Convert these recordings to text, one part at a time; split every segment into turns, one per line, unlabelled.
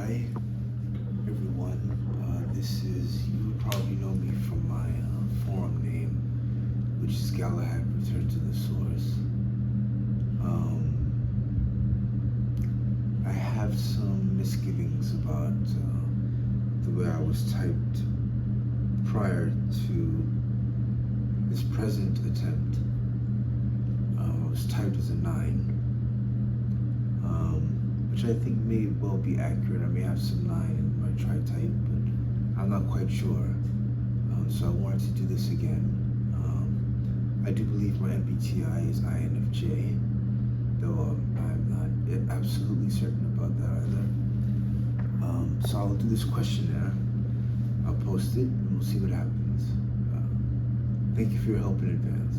Hi, everyone. This is, you would probably know me from my forum name, which is Galahad Return to the Source. I have some misgivings about the way I was typed prior to this present attempt. I was typed as a 9. Which I think may well be accurate. I may have some 9 in my tri-type, but I'm not quite sure. So I wanted to do this again. I do believe my mbti is INFJ, though I'm not absolutely certain about that either. So I'll do this questionnaire. I'll post it and we'll see what happens. Thank you for your help in advance.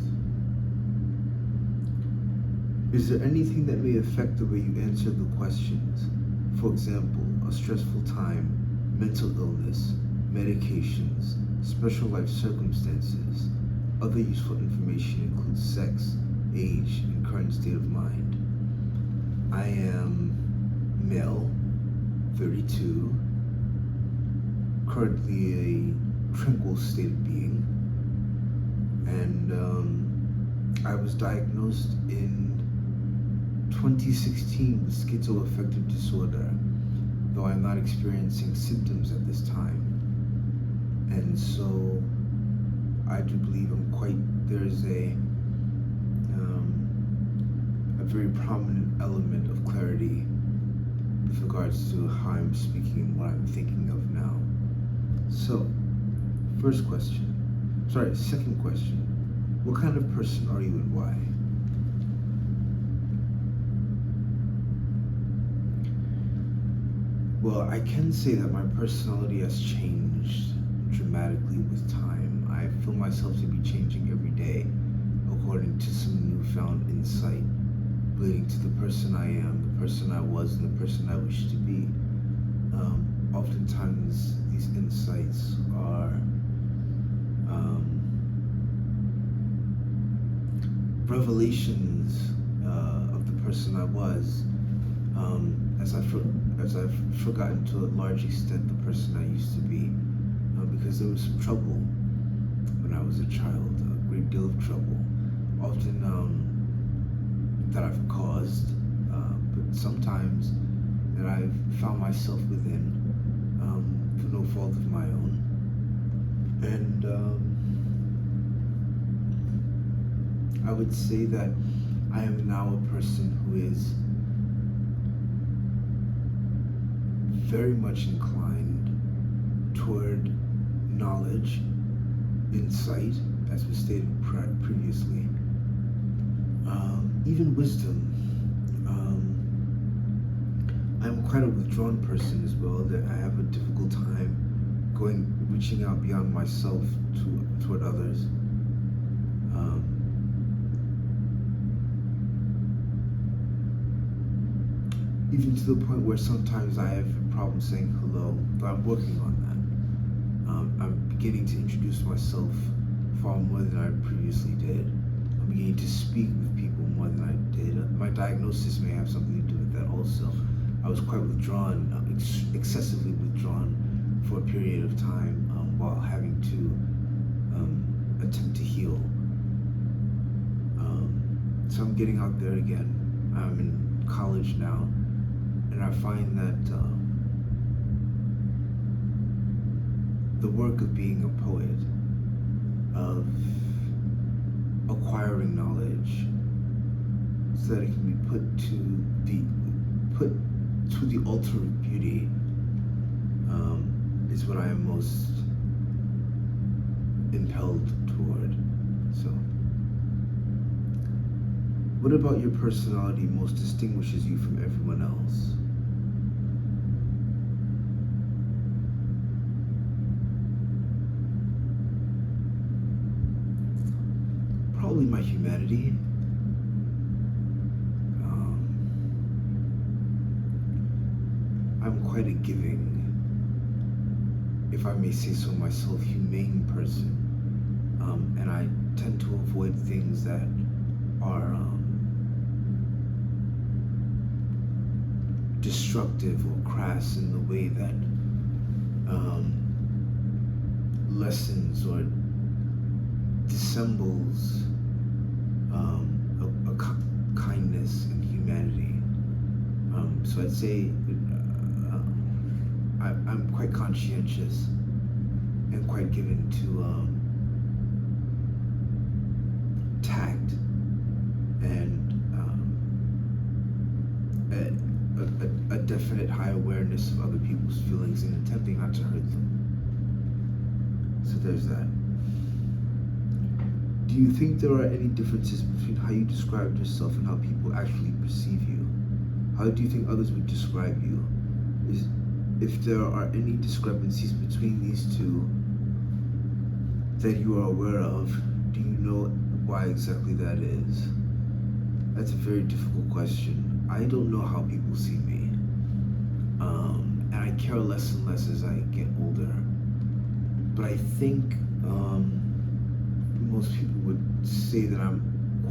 Is there anything that may affect the way you answer the questions? For example, a stressful time, mental illness, medications, special life circumstances. Other useful information includes sex, age, and current state of mind. I am male, 32, currently a tranquil state of being, and I was diagnosed in 2016 with schizoaffective disorder, though I'm not experiencing symptoms at this time. And so I do believe there's a very prominent element of clarity with regards to how I'm speaking and what I'm thinking of now. So, second question. What kind of person are you and why? Well, I can say that my personality has changed dramatically with time. I feel myself to be changing every day according to some newfound insight relating to the person I am, the person I was, and the person I wish to be. Oftentimes, these insights are revelations of the person I was, as I've forgotten to a large extent the person I used to be, because there was some trouble when I was a child, a great deal of trouble, often that I've caused, but sometimes that I've found myself within through no fault of my own. And I would say that I am now a person who is very much inclined toward knowledge, insight, as was stated previously, even wisdom. I'm quite a withdrawn person as well, that I have a difficult time reaching out beyond myself toward others. Even to the point where sometimes I have a problem saying hello, but I'm working on that. I'm beginning to introduce myself far more than I previously did. I'm beginning to speak with people more than I did. My diagnosis may have something to do with that also. I was quite withdrawn, excessively withdrawn for a period of time while having to attempt to heal. So I'm getting out there again. I'm in college now. And I find that the work of being a poet, of acquiring knowledge, so that it can be put to the altar of beauty, is what I am most impelled toward. So, what about your personality most distinguishes you from everyone else? Probably my humanity. I'm quite a giving, if I may say so myself, humane person, and I tend to avoid things that are destructive or crass in the way that lessens or dissembles kindness and humanity. So I'd say I'm quite conscientious and quite given to tact and a definite high awareness of other people's feelings and attempting not to hurt them. So there's that. Do you think there are any differences between how you describe yourself and how people actually perceive you? How do you think others would describe you? If there are any discrepancies between these two that you are aware of, do you know why exactly that is? That's a very difficult question. I don't know how people see me. And I care less and less as I get older. But I think most people would say that I'm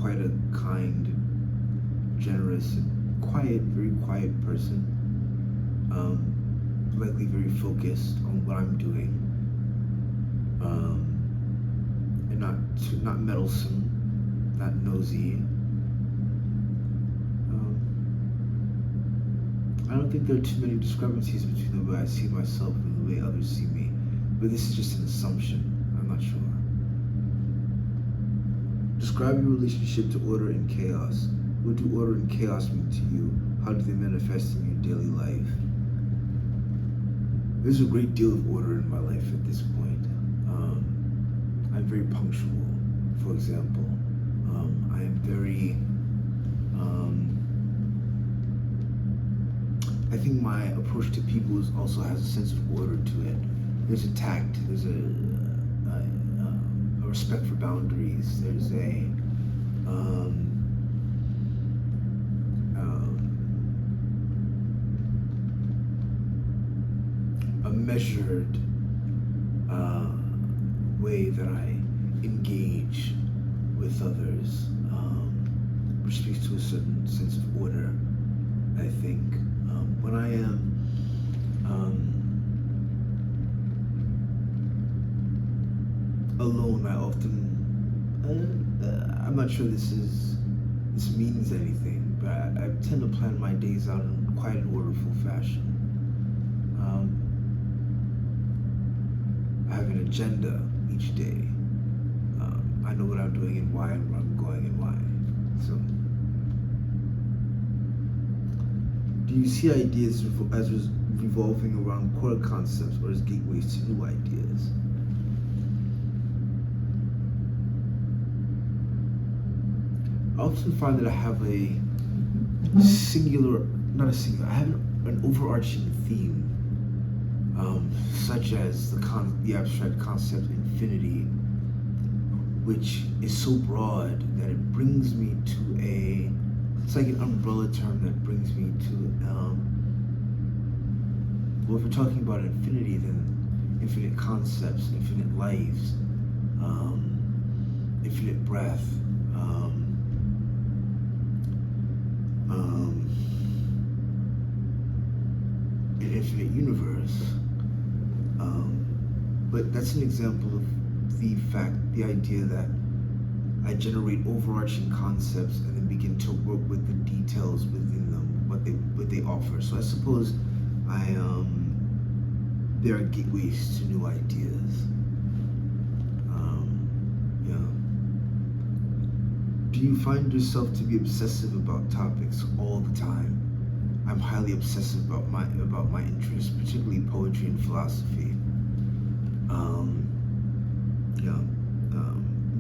quite a kind, generous, quiet, very quiet person. Likely very focused on what I'm doing. And not meddlesome, not nosy. I don't think there are too many discrepancies between the way I see myself and the way others see me. But this is just an assumption. I'm not sure. Describe your relationship to order and chaos. What do order and chaos mean to you? How do they manifest in your daily life? There's a great deal of order in my life at this point. I'm very punctual, for example. I am very... I think my approach to people also has a sense of order to it. There's a tact, there's a respect for boundaries, there's a measured way that I engage with others, which speaks to a certain sense of order, I think. When I am alone, I often, I'm not sure this means anything, but I tend to plan my days out in quite an orderful fashion. I have an agenda each day. I know what I'm doing and why, and where I'm going and why. So, do you see ideas as revolving around core concepts or as gateways to new ideas? I often find that I have I have an overarching theme, such as the abstract concept infinity, which is so broad that it brings me to it's like an umbrella term that brings me to, well, if we're talking about infinity, then infinite concepts, infinite lives, infinite breath, an infinite universe. But that's an example of the idea that I generate overarching concepts and then begin to work with the details within them, what they offer. So I suppose there are gateways to new ideas. Do you find yourself to be obsessive about topics all the time? I'm highly obsessive about my interests, particularly poetry and philosophy.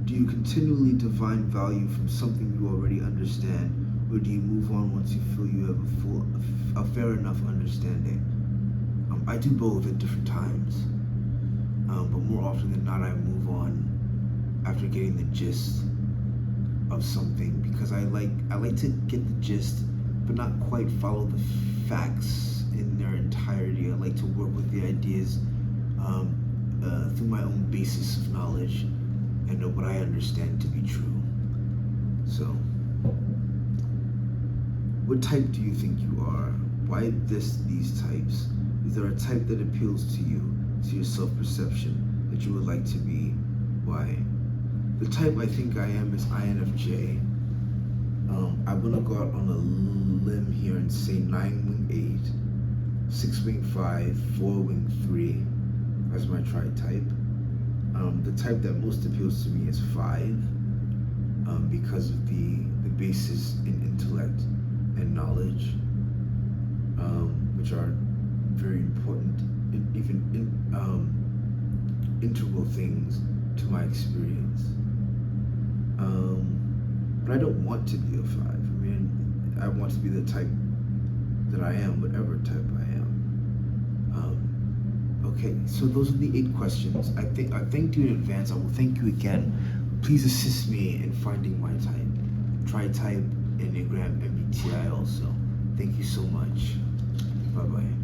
Do you continually divine value from something you already understand, or do you move on once you feel you have a fair enough understanding? I do both at different times, but more often than not, I move on after getting the gist of something, because I like to get the gist, but not quite follow the facts in their entirety. I like to work with the ideas through my own basis of knowledge and know what I understand to be true. So, what type do you think you are? Why these types? Is there a type that appeals to you, to your self-perception, that you would like to be? Why? The type I think I am is INFJ. I'm gonna go out on a limb here and say 9-wing 8, 6-wing 5, 4-wing 3 as my tri-type. The type that most appeals to me is 5, because of the basis in intellect and knowledge, which are very important, integral things to my experience. But I don't want to be a 5. I mean, I want to be the type that I am, whatever type I am. Okay, so those are the 8 questions. I thanked you in advance. I will thank you again. Please assist me in finding my type. Tri-type, enneagram, mbti also. Thank you so much. Bye-bye.